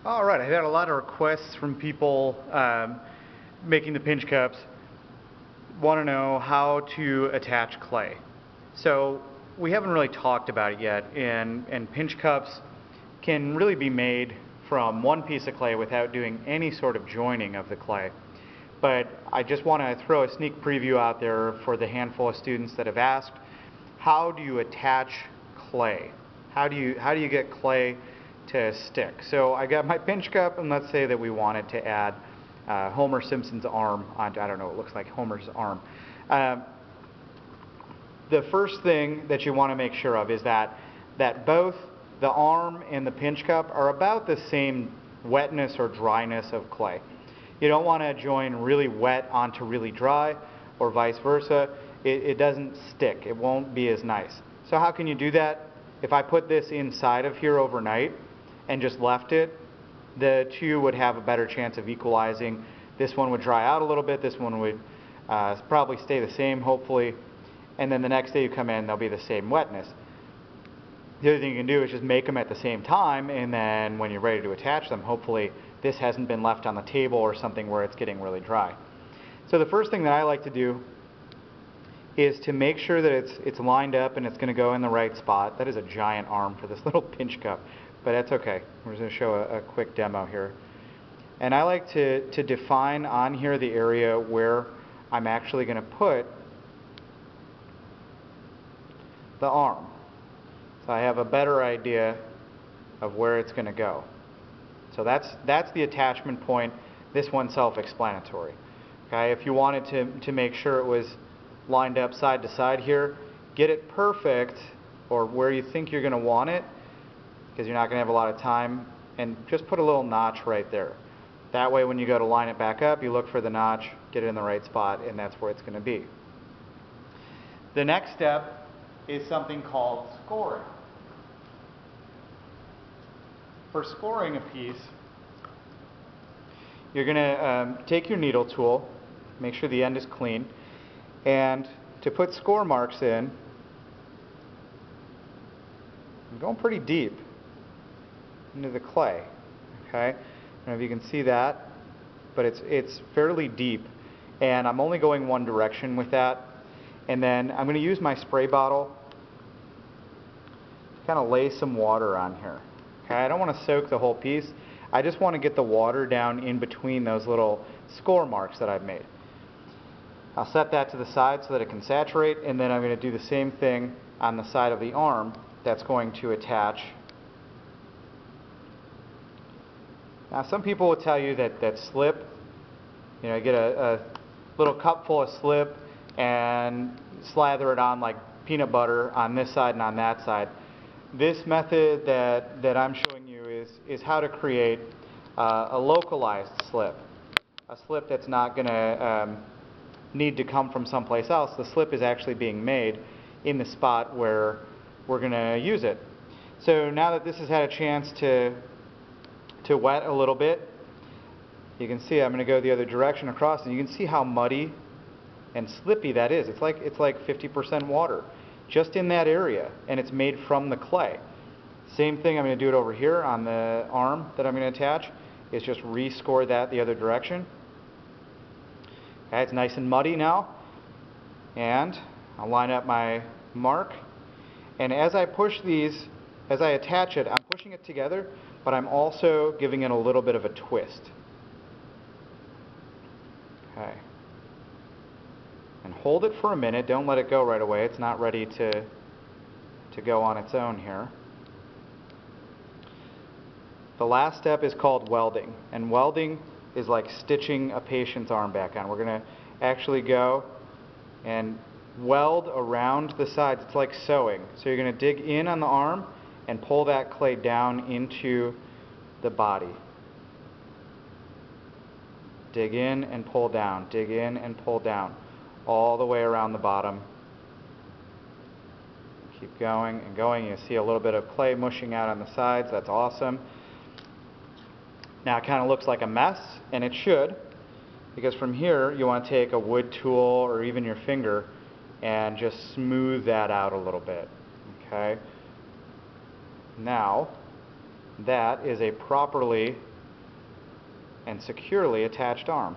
All right, I've had a lot of requests from people making the pinch cups, want to know how to attach clay. So we haven't really talked about it yet, and pinch cups can really be made from one piece of clay without doing any sort of joining of the clay. But I just want to throw a sneak preview out there for the handful of students that have asked, how do you attach clay? How do you get clay to stick? So I got my pinch cup, and let's say that we wanted to add Homer Simpson's arm onto, I don't know, it looks like Homer's arm. The first thing that you want to make sure of is that both the arm and the pinch cup are about the same wetness or dryness of clay. You don't want to join really wet onto really dry, or vice versa. It doesn't stick. It won't be as nice. So how can you do that? If I put this inside of here overnight and just left it, the two would have a better chance of equalizing. This one would dry out a little bit. This one would probably stay the same, hopefully. And then the next day you come in, they'll be the same wetness. The other thing you can do is just make them at the same time, and then when you're ready to attach them, hopefully this hasn't been left on the table or something where it's getting really dry. So the first thing that I like to do is to make sure that it's lined up and it's going to go in the right spot. That is a giant arm for this little pinch cup, but that's okay. We're just going to show a quick demo here. And I like to define on here the area where I'm actually going to put the arm. So I have a better idea of where it's going to go. So that's the attachment point. This one's self-explanatory. Okay, if you wanted to make sure it was lined up side to side here, get it perfect, or where you think you're going to want it, because you're not going to have a lot of time, and just put a little notch right there. That way when you go to line it back up, you look for the notch, get it in the right spot, and that's where it's going to be. The next step is something called scoring. For scoring a piece, you're going to take your needle tool, make sure the end is clean, and to put score marks in, I'm going pretty deep into the clay. Okay, I don't know if you can see that, but it's fairly deep, and I'm only going one direction with that. And then I'm going to use my spray bottle to kind of lay some water on here. Okay, I don't want to soak the whole piece. I just want to get the water down in between those little score marks that I've made. I'll set that to the side so that it can saturate, and then I'm going to do the same thing on the side of the arm that's going to attach. Now some people will tell you that slip, you know, get a little cup full of slip and slather it on like peanut butter on this side and on that side. This method that I'm showing you is how to create a localized slip. A slip that's not going to need to come from someplace else. The slip is actually being made in the spot where we're going to use it. So now that this has had a chance to wet a little bit, you can see I'm going to go the other direction across, and you can see how muddy and slippy that is. It's like 50% water just in that area, and it's made from the clay. Same thing, I'm going to do it over here on the arm that I'm going to attach, is just rescore that the other direction. Okay, it's nice and muddy now, and I'll line up my mark, and as I push these, as I attach it, I'm pushing it together, but I'm also giving it a little bit of a twist. Okay. And hold it for a minute, don't let it go right away, it's not ready to go on its own here. The last step is called welding, and welding is like stitching a patient's arm back on. We're going to actually go and weld around the sides. It's like sewing. So you're going to dig in on the arm and pull that clay down into the body. Dig in and pull down, dig in and pull down, all the way around the bottom. Keep going and going. You see a little bit of clay mushing out on the sides. That's awesome. Now it kind of looks like a mess, and it should, because from here you want to take a wood tool or even your finger and just smooth that out a little bit. Okay? Now that is a properly and securely attached arm.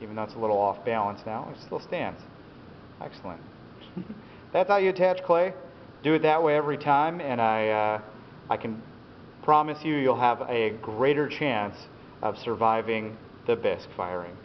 Even though it's a little off balance now, it still stands. Excellent. That's how you attach clay. Do it that way every time, and I can promise you you'll have a greater chance of surviving the bisque firing.